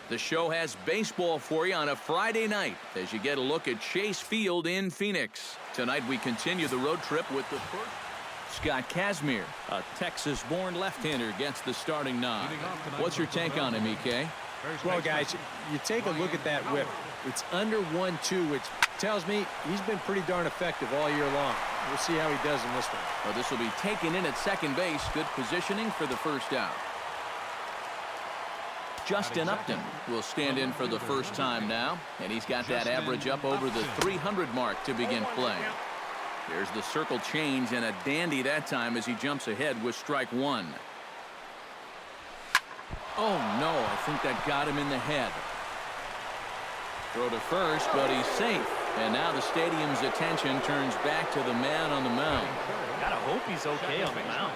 The show has baseball for you on a Friday night as you get a look at Chase Field in Phoenix. Tonight we continue the road trip with the first. Scott Kazmir, a Texas-born left-hander, gets the starting nod. What's your take on him, EK? Well, guys, you take a look at that whip. It's under 1-2, which tells me he's been pretty darn effective all year long. We'll see how he does in this one. Well, this will be taken in at second base. Good positioning for the first out. Justin Upton will stand in for the first time now, and he's got that average up over the 300 mark to begin play. There's the circle change, and a dandy that time as he jumps ahead with strike one. Oh, no, I think that got him in the head. Throw to first, but he's safe. And now the stadium's attention turns back to the man on the mound. Gotta hope he's okay on the mound.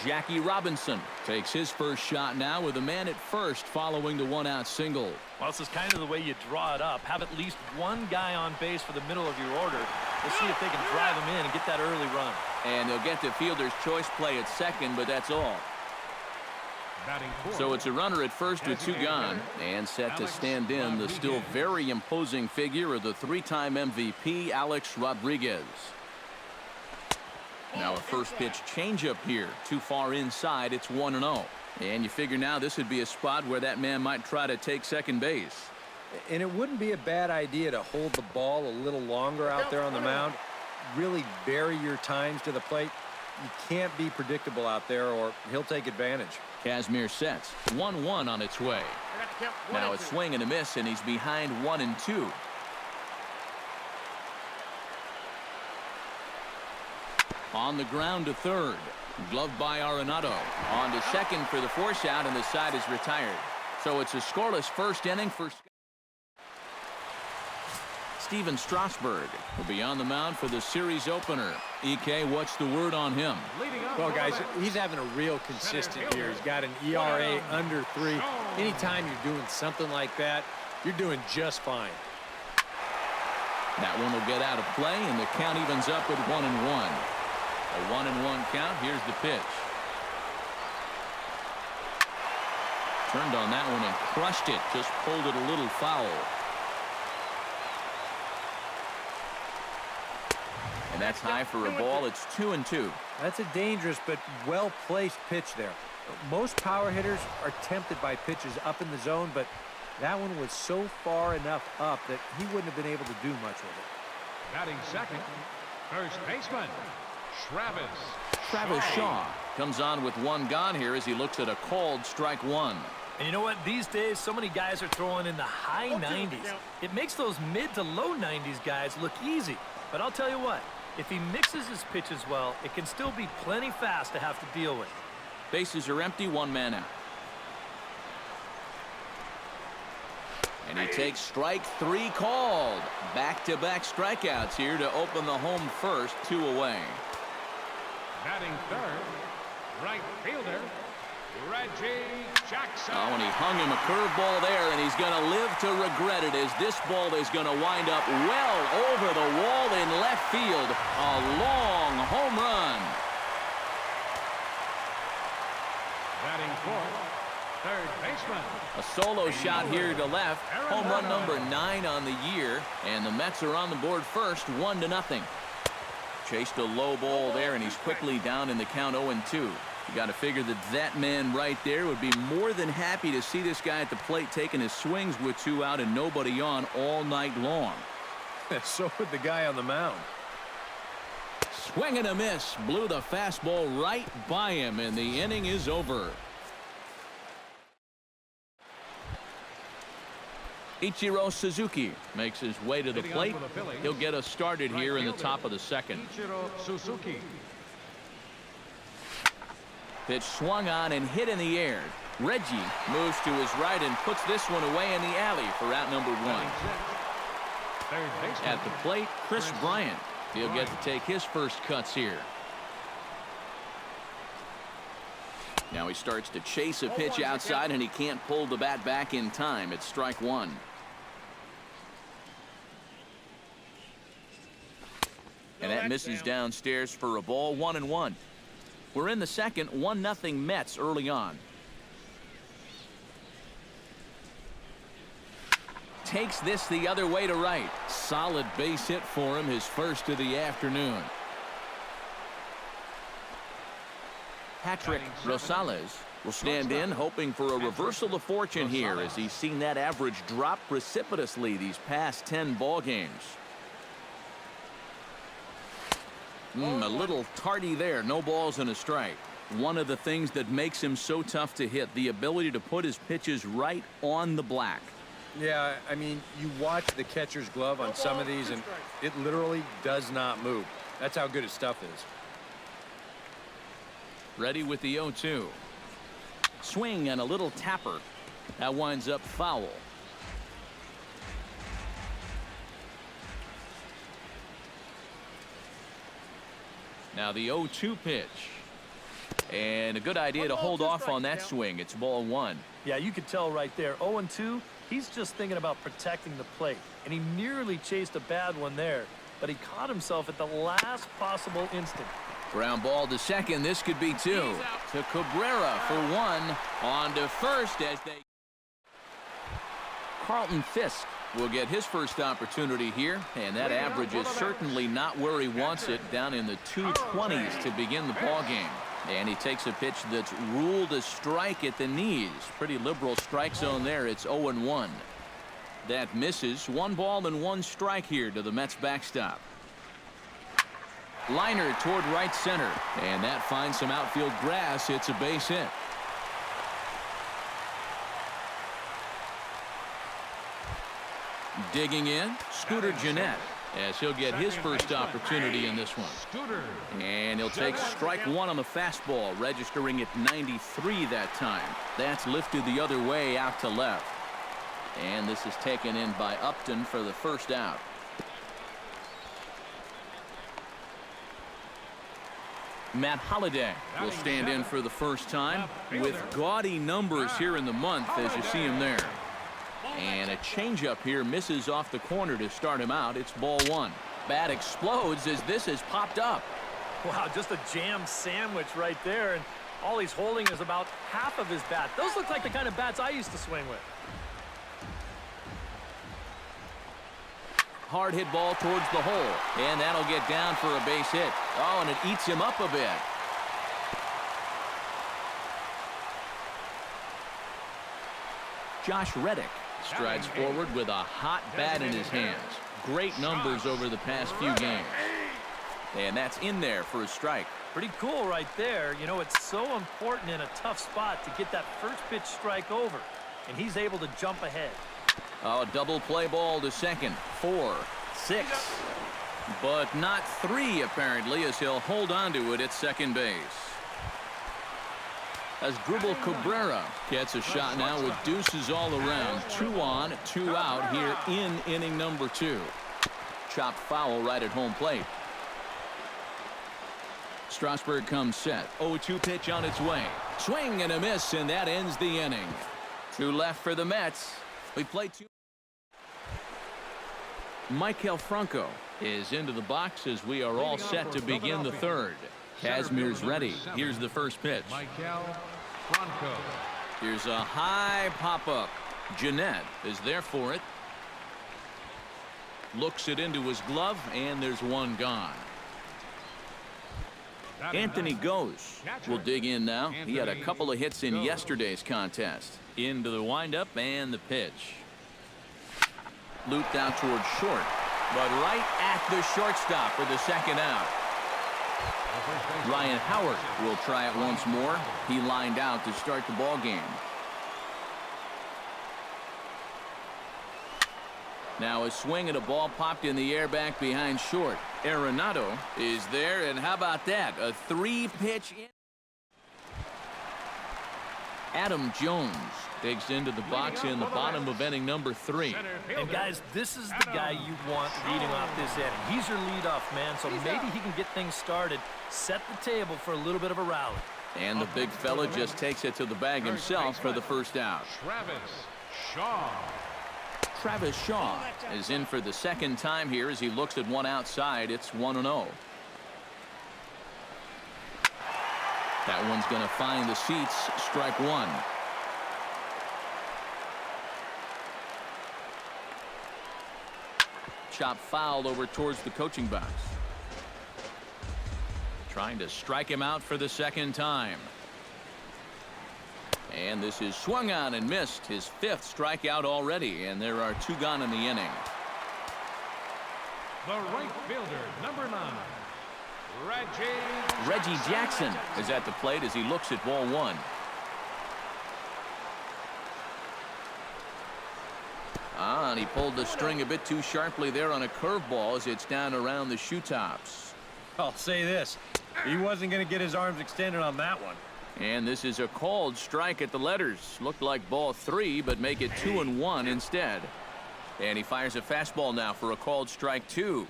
Jackie Robinson takes his first shot now with a man at first following the one-out single. Well, this is kind of the way you draw it up. Have at least one guy on base for the middle of your order. Let's see if they can drive him in and get that early run. And they'll get the fielder's choice play at second, but that's all. So it's a runner at first with two gone, and set to stand in the still very imposing figure of the three-time MVP, Alex Rodriguez. Now a first pitch changeup here. Too far inside, it's 1-0. And you figure now this would be a spot where that man might try to take second base. And it wouldn't be a bad idea to hold the ball a little longer out there on the mound. Really vary your times to the plate. You can't be predictable out there or he'll take advantage. Kazmir sets. 1-1 on its way. Now a swing and a miss, and he's behind 1-2. On the ground to third. Gloved by Arenado. On to second for the force out, and the side is retired. So it's a scoreless first inning for Steven Strasburg will be on the mound for the series opener. EK, what's the word on him? Well, guys, he's having a real consistent year. He's got an ERA under 3. Anytime you're doing something like that, you're doing just fine. That one will get out of play, and the count evens up at 1-1. A 1-1 count. Here's the pitch. Turned on that one and crushed it. Just pulled it a little foul. And that's high for a ball. It's 2-2. That's a dangerous but well-placed pitch there. Most power hitters are tempted by pitches up in the zone, but that one was so far enough up that he wouldn't have been able to do much with it. Batting second, first baseman, Travis Shaw comes on with one gone here as he looks at a called strike one. And you know what? These days, so many guys are throwing in the high 90s. It makes those mid to low 90s guys look easy. But I'll tell you what, if he mixes his pitches well, it can still be plenty fast to have to deal with. Bases are empty, one man out. And he takes strike three called. Back-to-back strikeouts here to open the home first, 2 away. batting third, right fielder, Reggie Jackson. Oh, and he hung him a curveball there, and he's going to live to regret it as this ball is going to wind up well over the wall in left field. A long home run. Batting fourth, third baseman. A solo shot here to left. Home run number 9 on the year, and the Mets are on the board first, 1-0. Chased a low ball there, and he's quickly down in the count 0-2. You got to figure that that man right there would be more than happy to see this guy at the plate taking his swings with 2 out and nobody on all night long. So would the guy on the mound. Swing and a miss. Blew the fastball right by him, and the inning is over. Ichiro Suzuki makes his way to the plate. He'll get us started here in the top of the second. Ichiro Suzuki. Pitch swung on and hit in the air. Reggie moves to his right and puts this one away in the alley for out number 1. Third baseman. At the plate, Chris Bryant. He'll get to take his first cuts here. Now he starts to chase a pitch outside, and he can't pull the bat back in time. It's strike 1. And that misses downstairs for a ball, 1-1. We're in the second, 1-0 Mets early on. takes this the other way to right. Solid base hit for him, his first of the afternoon. Patrick Rosales will stand in, hoping for a reversal of fortune here as he's seen that average drop precipitously these past 10 ball games. A little tardy there. No balls and a strike. One of the things that makes him so tough to hit, the ability to put his pitches right on the black. Yeah, I mean, you watch the catcher's glove on some of these, and it literally does not move. That's how good his stuff is. Ready with the 0-2. Swing and a little tapper. That winds up foul. Now the 0-2 pitch. And a good idea to hold off on that swing. It's ball one. Yeah, you could tell right there. 0-2, he's just thinking about protecting the plate. And he nearly chased a bad one there, but he caught himself at the last possible instant. Ground ball to second. This could be two. To Cabrera for one. On to first as they... Carlton Fisk will get his first opportunity here, and that average is certainly not where he wants it, down in the 220s to begin the ball game. And he takes a pitch that's ruled a strike at the knees. Pretty liberal strike zone there. It's 0-1. That misses. 1 ball and 1 strike here to the Mets backstop. Liner toward right center, and that finds some outfield grass. It's a base hit. Digging in, Scooter Gennett, as he'll get his first opportunity in this one. And he'll take strike one on the fastball, registering at 93 that time. That's lifted the other way out to left. And this is taken in by Upton for the first out. Matt Holliday will stand in for the first time with gaudy numbers here in the month, as you see him there. And a changeup here misses off the corner to start him out. It's ball one. Bat explodes as this has popped up. Wow, just a jam sandwich right there, and all he's holding is about half of his bat. Those look like the kind of bats I used to swing with. Hard hit ball towards the hole, and that'll get down for a base hit. Oh, and it eats him up a bit. Josh Reddick strides forward with a hot bat in his hands. Great numbers over the past few games. And that's in there for a strike. Pretty cool right there. You know, it's so important in a tough spot to get that first pitch strike over, and he's able to jump ahead. Oh, double play ball to second. 4, 6, but not 3 apparently, as he'll hold on to it at second base. As Grubel Cabrera gets a shot now with deuces all around. 2 on, 2 out here in inning number 2. Chopped foul right at home plate. Strasburg comes set. 0-2 pitch on its way. Swing and a miss, and that ends the inning. 2 left for the Mets. We play 2. Maikel Franco is into the box as we are all set to begin the third. Kazmir's ready. Here's the first pitch. Maikel Franco. Here's a high pop-up. Gennett is there for it. Looks it into his glove, and there's one gone. Anthony Goes will dig in now. He had a couple of hits in yesterday's contest. Into the windup and the pitch. Looped out towards short, but right at the shortstop for the second out. Ryan Howard will try it once more. He lined out to start the ball game. Now a swing and a ball popped in the air back behind short. Arenado is there, and how about that? A 3-pitch in. Adam Jones digs into the box in the bottom of inning number 3. And guys, this is the guy you want leading off this inning. He's your leadoff man, so maybe he can get things started, set the table for a little bit of a rally. And the big fella just takes it to the bag himself for the first out. Travis Shaw is in for the second time here as he looks at one outside. It's 1-0. That one's going to find the seats. Strike one. chop foul over towards the coaching box. Trying to strike him out for the second time. And this is swung on and missed. His fifth strikeout already, and there are 2 gone in the inning. The right fielder, number 9, Reggie Jackson is at the plate as he looks at ball 1. And he pulled the string a bit too sharply there on a curveball as it's down around the shoe tops. I'll say this. He wasn't going to get his arms extended on that one. And this is a called strike at the letters. Looked like ball 3, but make it 2-1 instead. And he fires a fastball now for a called strike 2.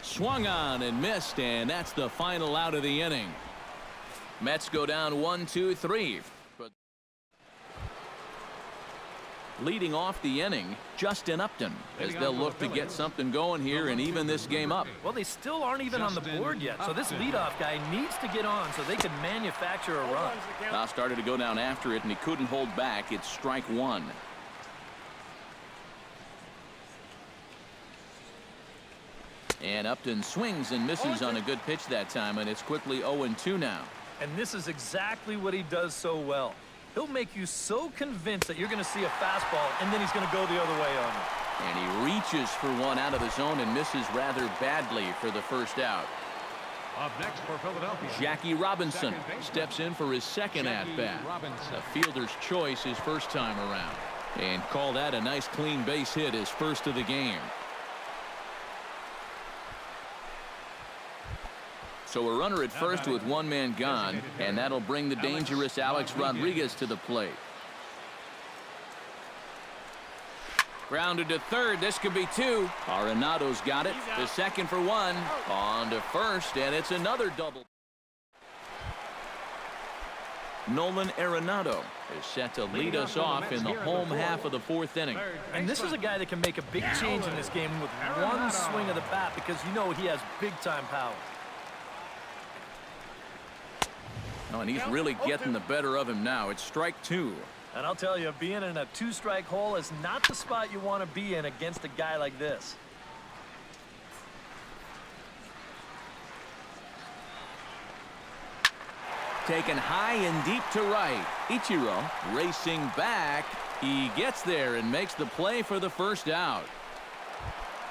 Swung on and missed, and that's the final out of the inning. Mets go down 1-2-3. But leading off the inning, Justin Upton, as they'll look to get something going here and even this game up. Well, they still aren't even on the board yet, so this leadoff guy needs to get on so they can manufacture a run. Now started to go down after it, and he couldn't hold back. It's strike 1. And Upton swings and misses on a good pitch that time, and it's quickly 0-2 now. And this is exactly what he does so well. He'll make you so convinced that you're going to see a fastball, and then he's going to go the other way on you. And he reaches for one out of the zone and misses rather badly for the first out. Up next for Philadelphia, Jackie Robinson steps in for his second at-bat. A fielder's choice his first time around. And call that a nice clean base hit, his first of the game. So a runner at first with 1 man gone, and that'll bring the dangerous Alex Rodriguez to the plate. Grounded to third. This could be 2. Arenado's got it. The second for 1. On to first, and it's another double. Nolan Arenado is set to lead us off in the home half of the 4th inning. And this is a guy that can make a big change in this game with one swing of the bat, because you know he has big-time power. Oh, and he's really getting the better of him now. It's strike 2. And I'll tell you, being in a 2-strike hole is not the spot you want to be in against a guy like this. Taken high and deep to right. Ichiro racing back. He gets there and makes the play for the first out.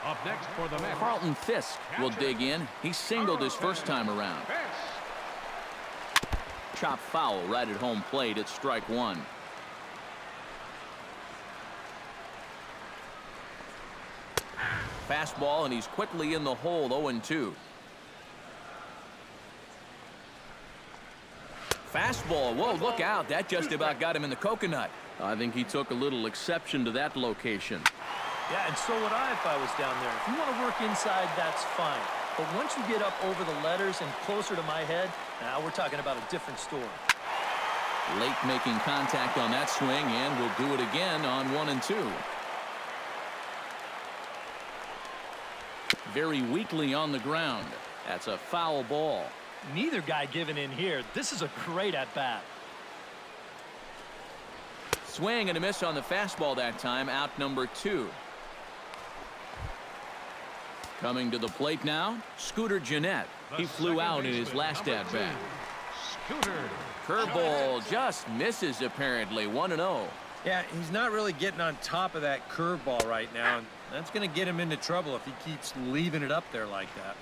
up next for the Mets, Carlton Fisk will dig in. He singled his first time around. Chop foul right at home plate. It's strike 1. Fastball, and he's quickly in the hole. 0-2. Fastball. Whoa, look out. That just about got him in the coconut. I think he took a little exception to that location. Yeah, and so would I if I was down there. If you want to work inside, that's fine. But once you get up over the letters and closer to my head, now we're talking about a different story. Late making contact on that swing, and will do it again on 1 and 2. Very weakly on the ground. That's a foul ball. Neither guy giving in here. This is a great at-bat. Swing and a miss on the fastball that time. Out number 2. Coming to the plate now, Scooter Gennett. He flew out in his last at-bat. Curveball just misses apparently. 1-0. Yeah, he's not really getting on top of that curveball right now, and that's going to get him into trouble if he keeps leaving it up there like that.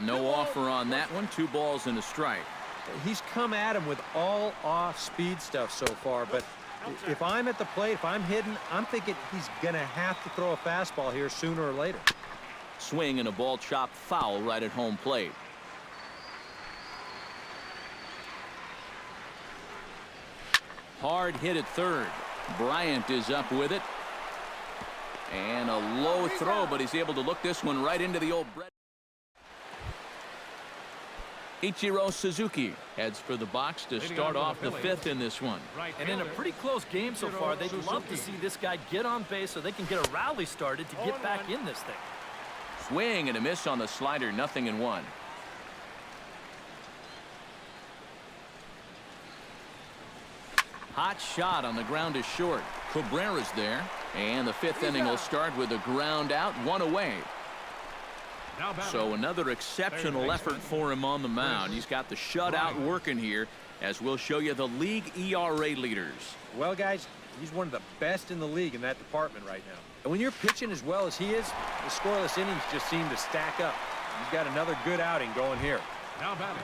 No offer on that one. 2 balls and a strike. He's come at him with all off-speed stuff so far, but if I'm at the plate, if I'm hidden, I'm thinking he's going to have to throw a fastball here sooner or later. Swing and a ball chopped foul right at home plate. Hard hit at third. Bryant is up with it. And a low throw, but he's able to look this one right into the old bread. Ichiro Suzuki heads for the box to start off the 5th in this one. And in a pretty close game so far, they'd love to see this guy get on base so they can get a rally started to get back in this thing. Swing and a miss on the slider. 0-1. Hot shot on the ground is short. Cabrera's there, and the fifth inning will start with a ground out, one away. So another exceptional effort for him on the mound. He's got the shutout working here, as we'll show you the league ERA leaders. Well, guys, he's one of the best in the league in that department right now. And when you're pitching as well as he is, the scoreless innings just seem to stack up. He's got another good outing going here. Now batting,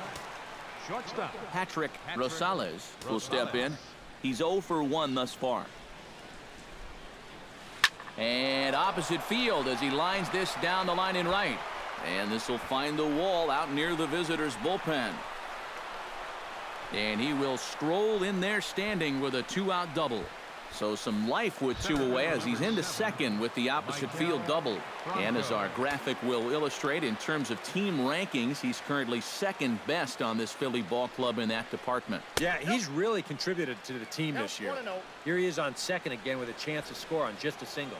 shortstop. Patrick Rosales will step in. He's 0 for 1 thus far. And opposite field as he lines this down the line in right. And this will find the wall out near the visitors' bullpen. And he will stroll in there standing with a 2-out double. So some life with 2 away as he's into second with the opposite field double. And as our graphic will illustrate, in terms of team rankings, he's currently second best on this Philly ball club in that department. Yeah, he's really contributed to the team this year. Here he is on second again with a chance to score on just a single.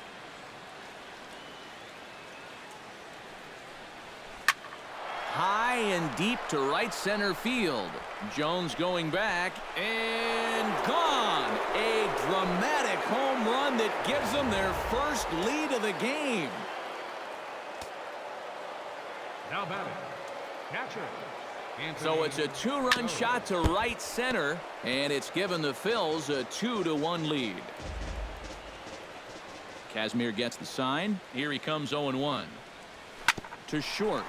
High and deep to right center field. Jones going back and gone. A dramatic home run that gives them their first lead of the game. Now batting, catcher. So it's a 2-run shot to right center, and it's given the Phils a 2-1 lead. Kazmir gets the sign. Here he comes 0-1. To short.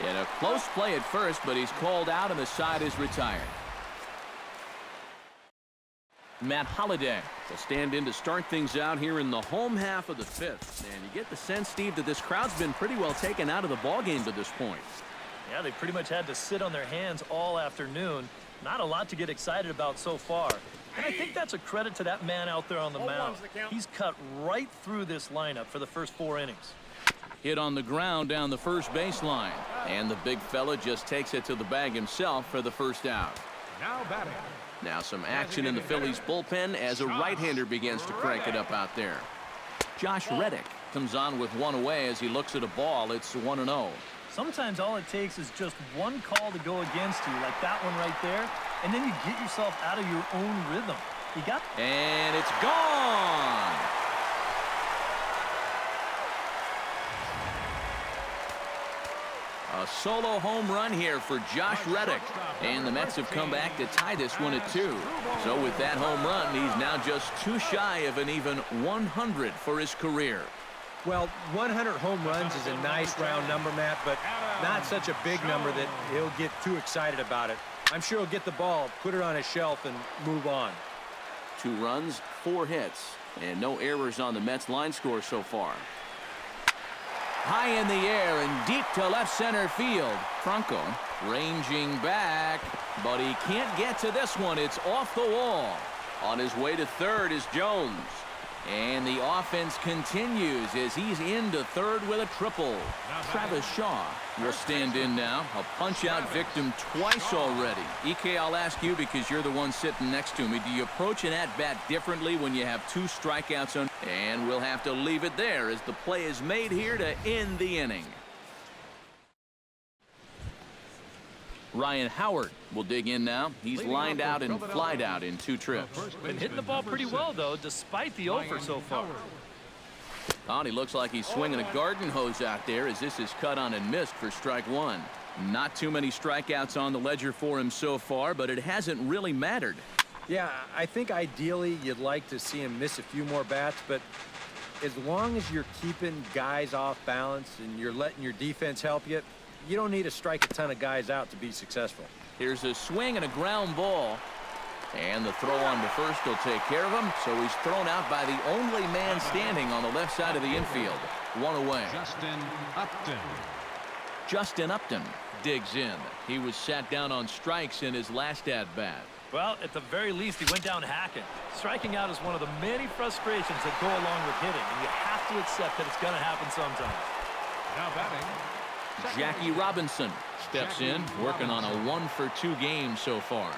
In a close play at first, but he's called out and the side is retired. Matt Holliday will stand in to start things out here in the home half of the fifth. And you get the sense, Steve, that this crowd's been pretty well taken out of the ballgame to this point. Yeah, they pretty much had to sit on their hands all afternoon. Not a lot to get excited about so far. And I think that's a credit to that man out there on the mound. He's cut right through this lineup for the first 4 innings. Hit on the ground down the first baseline. And the big fella just takes it to the bag himself for the first out. Now batting. Now some action in the Phillies bullpen as a right-hander begins to crank it up out there. Josh Reddick comes on with 1 away as he looks at a ball. It's 1-0. Sometimes all it takes is just one call to go against you, like that one right there, and then you get yourself out of your own rhythm. You got... And it's gone! A solo home run here for Josh Reddick. And the Mets have come back to tie this one at 2. So with that home run, he's now just 2 shy of an even 100 for his career. Well, 100 home runs is a nice round number, Matt, but not such a big number that he'll get too excited about it. I'm sure he'll get the ball, put it on his shelf, and move on. 2 runs, 4 hits, and no errors on the Mets line score so far. High in the air and deep to left center field. Franco ranging back, but he can't get to this one. It's off the wall. On his way to third is Jones. And the offense continues as he's into third with a triple. Travis Shaw will stand in now. A punch-out victim twice already. EK, I'll ask you because you're the one sitting next to me. Do you approach an at-bat differently when you have 2 strikeouts on? And we'll have to leave it there as the play is made here to end the inning. Ryan Howard will dig in now. He's lined out and flied out in 2 trips. Been hitting the ball pretty well, though, despite the 0 for so far. Oh, and he looks like he's swinging a garden hose out there as this is cut on and missed for strike 1. Not too many strikeouts on the ledger for him so far, but it hasn't really mattered. Yeah, I think ideally you'd like to see him miss a few more bats, but as long as you're keeping guys off balance and you're letting your defense help you, you don't need to strike a ton of guys out to be successful. Here's a swing and a ground ball. And the throw on to first will take care of him. So he's thrown out by the only man standing on the left side of the infield. 1 away. Justin Upton digs in. He was sat down on strikes in his last at-bat. Well, at the very least, he went down hacking. Striking out is one of the many frustrations that go along with hitting, and you have to accept that it's going to happen sometimes. Now batting, Jackie Robinson steps in, working on a 1 for 2 game so far.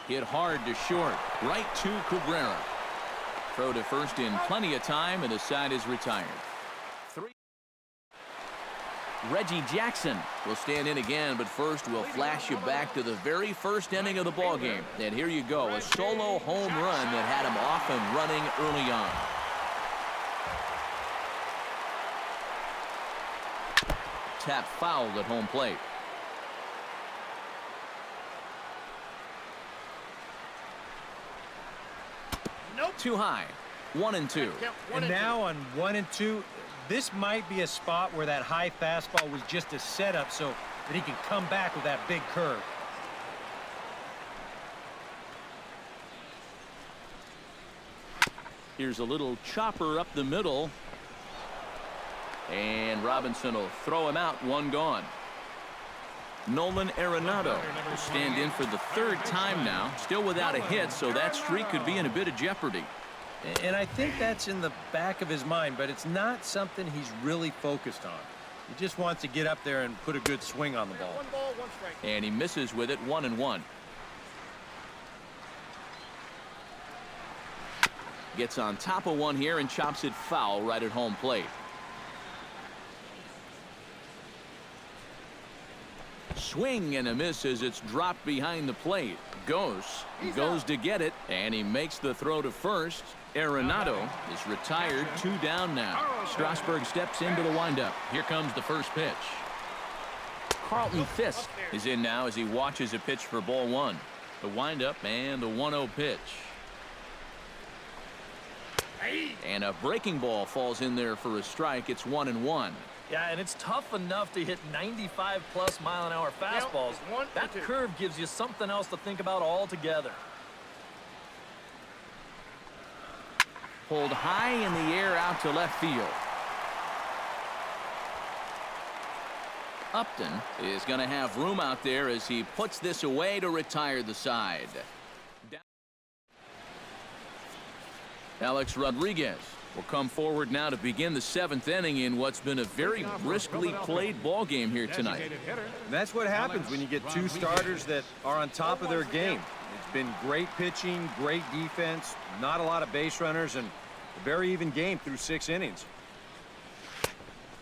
Hit hard to short, right to Cabrera. Throw to first in plenty of time, and the side is retired. Reggie Jackson will stand in again, but first we'll flash you back to the very first inning of the ball game. And here you go, a solo home run that had him off and running early on. Tap fouled at home plate. Too high. 1-2. And now on 1-2, this might be a spot where that high fastball was just a setup so that he can come back with that big curve. Here's a little chopper up the middle. And Robinson will throw him out. One gone. Nolan Arenado will stand in for the third time now. Still without a hit, so that streak could be in a bit of jeopardy. And I think that's in the back of his mind, but it's not something he's really focused on. He just wants to get up there and put a good swing on the ball. And he misses with it. 1-1. Gets on top of one here and chops it foul right at home plate. Swing and a miss as it's dropped behind the plate. Goes to get it, and he makes the throw to first. Arenado is retired. 2 down now. Strasburg steps into the windup. Here comes the first pitch. Carlton Fisk is in now as he watches a pitch for ball 1. The windup and the 1-0 pitch. And a breaking ball falls in there for a strike. It's 1-1. Yeah, and it's tough enough to hit 95+ mile-an-hour fastballs. That curve gives you something else to think about altogether. Pulled high in the air out to left field. Upton is going to have room out there as he puts this away to retire the side. Alex Rodriguez will come forward now to begin the 7th inning in what's been a very briskly played ball game here tonight. And that's what happens when you get 2 starters that are on top of their game. It's been great pitching, great defense, not a lot of base runners, and a very even game through 6 innings.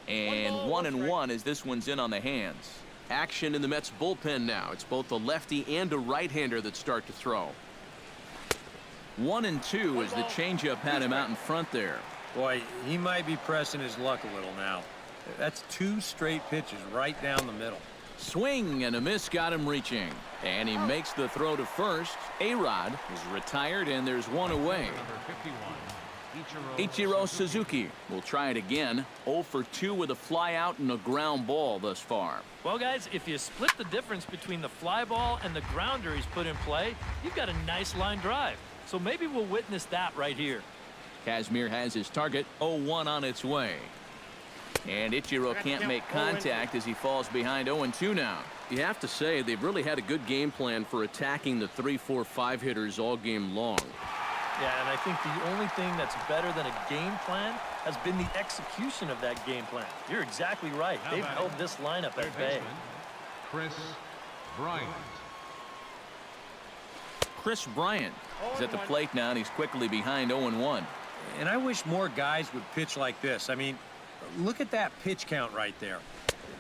And 1-1 as this one's in on the hands. Action in the Mets bullpen now. It's both a lefty and a right-hander that start to throw. 1-2 as the changeup had him out in front there. Boy, he might be pressing his luck a little now. That's 2 straight pitches right down the middle. Swing and a miss got him reaching. And he makes the throw to first. A-Rod is retired and there's one away. Ichiro Suzuki will try it again. 0 for 2 with a fly out and a ground ball thus far. Well, guys, if you split the difference between the fly ball and the grounder he's put in play, you've got a nice line drive. So maybe we'll witness that right here. Kazmir has his target. 0-1 on its way. And Ichiro can't make contact as he falls behind. 0-2 now. You have to say they've really had a good game plan for attacking the 3, 4, 5 hitters all game long. Yeah, and I think the only thing that's better than a game plan has been the execution of that game plan. You're exactly right. They've held this lineup at bay. Chris Bryant. Chris Bryant is at the plate now, and he's quickly behind 0-1. And I wish more guys would pitch like this. I mean, look at that pitch count right there.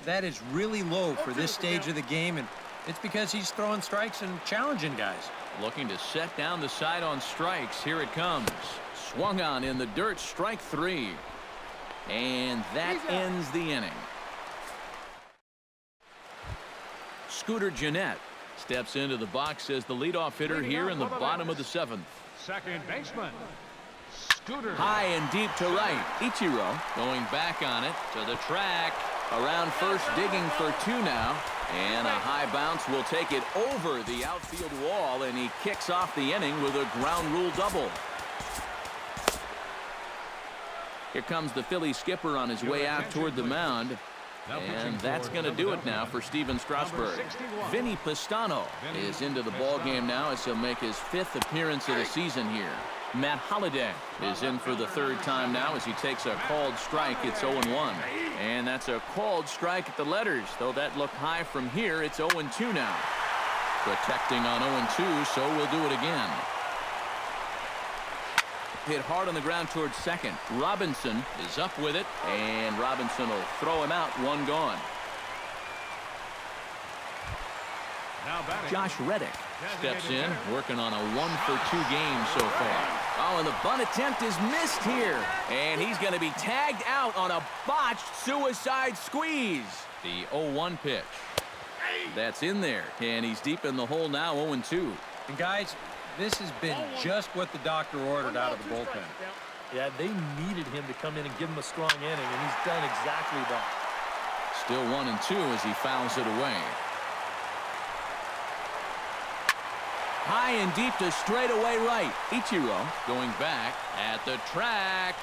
That is really low for this stage of the game, and it's because he's throwing strikes and challenging guys. Looking to set down the side on strikes. Here it comes. Swung on in the dirt. Strike 3. And that ends the inning. Scooter Gennett steps into the box as the leadoff hitter here in the bottom of the 7th. Second baseman, Scooter. High and deep to right. Ichiro going back on it to the track. Around first, digging for 2 now. And a high bounce will take it over the outfield wall, and he kicks off the inning with a ground rule double. Here comes the Phillies skipper on his way out toward the mound. And that's going to do it now for Steven Strasburg. Vinny Pistano is into the ball game now as he'll make his 5th appearance of the season here. Matt Holliday is in for the 3rd time now as he takes a called strike. It's 0-1. And that's a called strike at the letters. Though that looked high from here, it's 0-2 now. Protecting on 0-2, so we'll do it again. hit hard on the ground towards second. Robinson is up with it, and Robinson will throw him out. One gone. Now batting. Josh Reddick steps in, working on a 1-for-2 game so far. Oh, and the bunt attempt is missed here. And he's going to be tagged out on a botched suicide squeeze. The 0-1 pitch. That's in there, and he's deep in the hole now, 0-2. And guys, this has been just what the doctor ordered out of the bullpen. Yeah, they needed him to come in and give him a strong inning, and he's done exactly that. Still 1-2 as he fouls it away. High and deep to straightaway right. Ichiro going back at the track.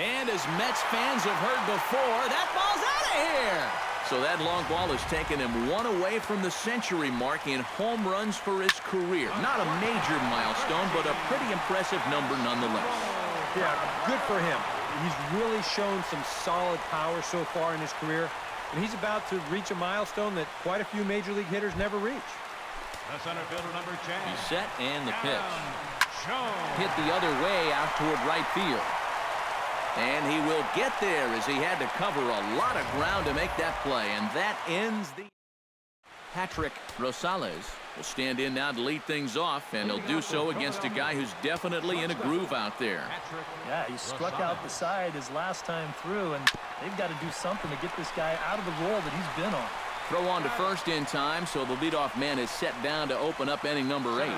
And as Mets fans have heard before, that ball's out of here. So that long ball has taken him one away from the century mark in home runs for his career. Not a major milestone, but a pretty impressive number nonetheless. Yeah, good for him. He's really shown some solid power so far in his career. And he's about to reach a milestone that quite a few major league hitters never reach. The center fielder, number 10. He's set, and the pitch. Show. Hit the other way out toward right field. And he will get there as he had to cover a lot of ground to make that play. And that ends the... Patrick Rosales will stand in now to lead things off, and he'll do so against a guy who's definitely in a groove out there. Yeah, he struck out the side his last time through, and they've got to do something to get this guy out of the role that he's been on. Throw on to first in time, so the leadoff man is set down to open up inning number 8.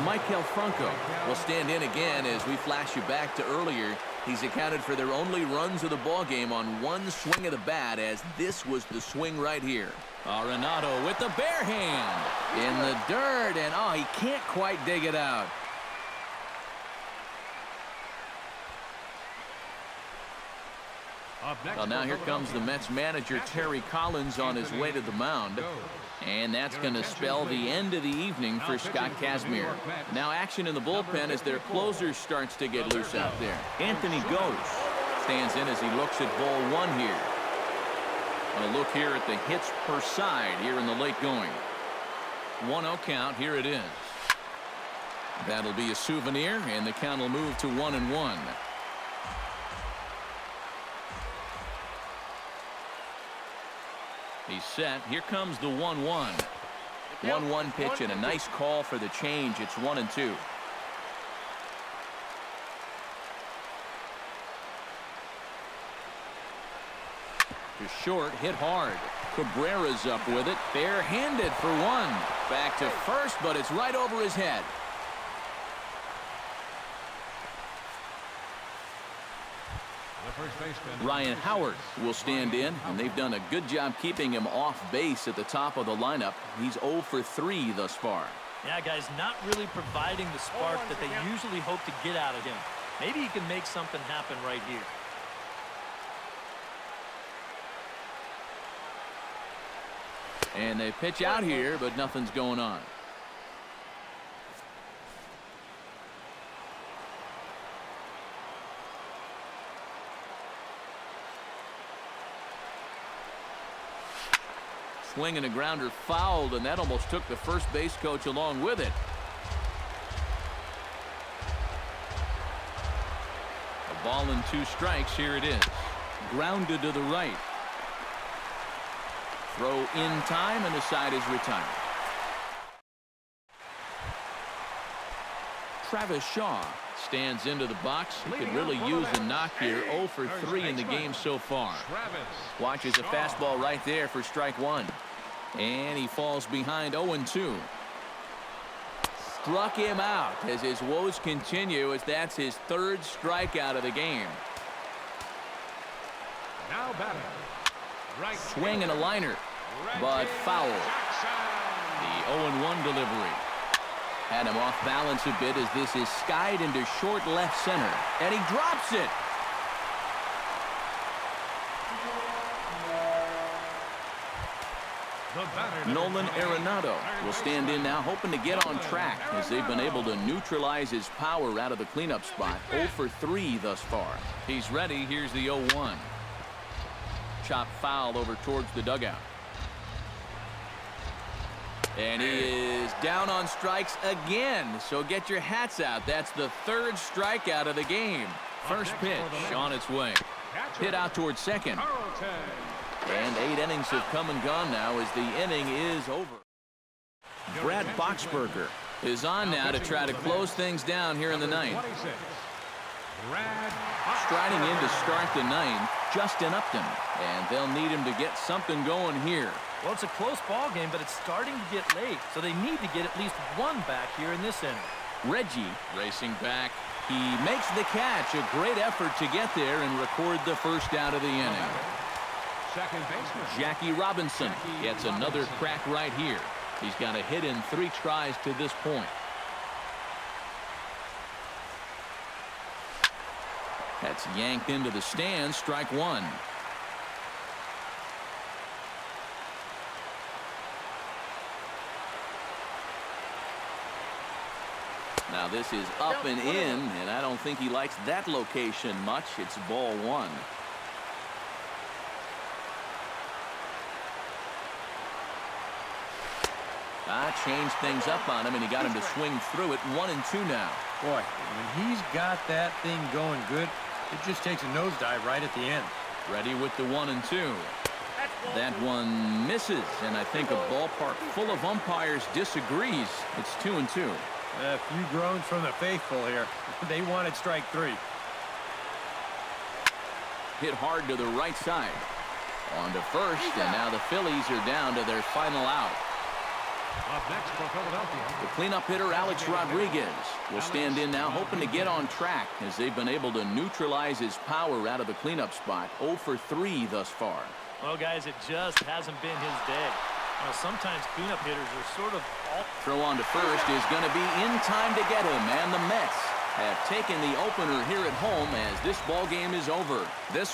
Michael Franco will stand in again as we flash you back to earlier. He's accounted for their only runs of the ball game on one swing of the bat, as this was the swing right here. Arenado with the bare hand in the dirt, and oh, he can't quite dig it out. Well, now here comes the Mets manager, Terry Collins, on his way to the mound. And that's going to spell the end of the evening for Scott Kazmir. Now action in the bullpen as their closer starts to get loose out there. Anthony Gose stands in as he looks at ball 1 here. A look here at the hits per side here in the late going. 1-0 count. Here it is. That'll be a souvenir, and the count will move to 1-1. He's set. Here comes the 1-1. 1-1 pitch and a nice call for the change. It's 1-2. To short, hit hard. Cabrera's up with it. Barehanded for 1. Back to first, but it's right over his head. Ryan Howard will stand in, and they've done a good job keeping him off base at the top of the lineup. He's 0 for 3 thus far. Yeah, guys, not really providing the spark that they usually hope to get out of him. Maybe he can make something happen right here. And they pitch out here, but nothing's going on. Swing and a grounder fouled, and that almost took the first base coach along with it. A ball and 2 strikes. Here it is. Grounded to the right. Throw in time, and the side is retired. Travis Shaw stands into the box. He could really use a knock here. 0 for 3 in the game so far. Watches a fastball right there for strike 1. And he falls behind 0-2. Struck him out as his woes continue, as that's his 3rd strikeout of the game. Now batting. Right. Swing and a liner, but foul. The 0-1 delivery. Had him off balance a bit as this is skied into short left center. And he drops it. Nolan Arenado will stand in now, hoping to get on track as they've been able to neutralize his power out of the cleanup spot. 0 for 3 thus far. He's ready. Here's the 0-1. Chop foul over towards the dugout. And he is down on strikes again. So get your hats out. That's the third strikeout of the game. First pitch on its way. Hit out towards second. And 8 innings have come and gone now as the inning is over. Brad Boxberger is on now to try to close things down here in the ninth. Striding in to start the ninth, Justin Upton. And they'll need him to get something going here. Well, it's a close ball game, but it's starting to get late, so they need to get at least one back here in this inning. Reggie racing back. He makes the catch. A great effort to get there and record the first out of the inning. Second baseman Jackie Robinson gets another crack right here. He's got a hit in 3 tries to this point. That's yanked into the stands. Strike 1. Now this is up and in, and I don't think he likes that location much. It's ball 1. Changed things up on him, and he got him to swing through it. 1-2 now. Boy, when he's got that thing going good, it just takes a nosedive right at the end. Ready with the 1-2. That one misses, and I think a ballpark full of umpires disagrees. It's 2-2. A few groans from the faithful here. They wanted strike 3. Hit hard to the right side. On to first, and now the Phillies are down to their final out. up next for Philadelphia. The cleanup hitter Alex Rodriguez will stand in now, hoping to get on track as they've been able to neutralize his power out of the cleanup spot. 0 for 3 thus far. Well, guys, it just hasn't been his day. You know, sometimes cleanup hitters are sort of all... Throw on to first is going to be in time to get him, and the Mets have taken the opener here at home as this ball game is over. This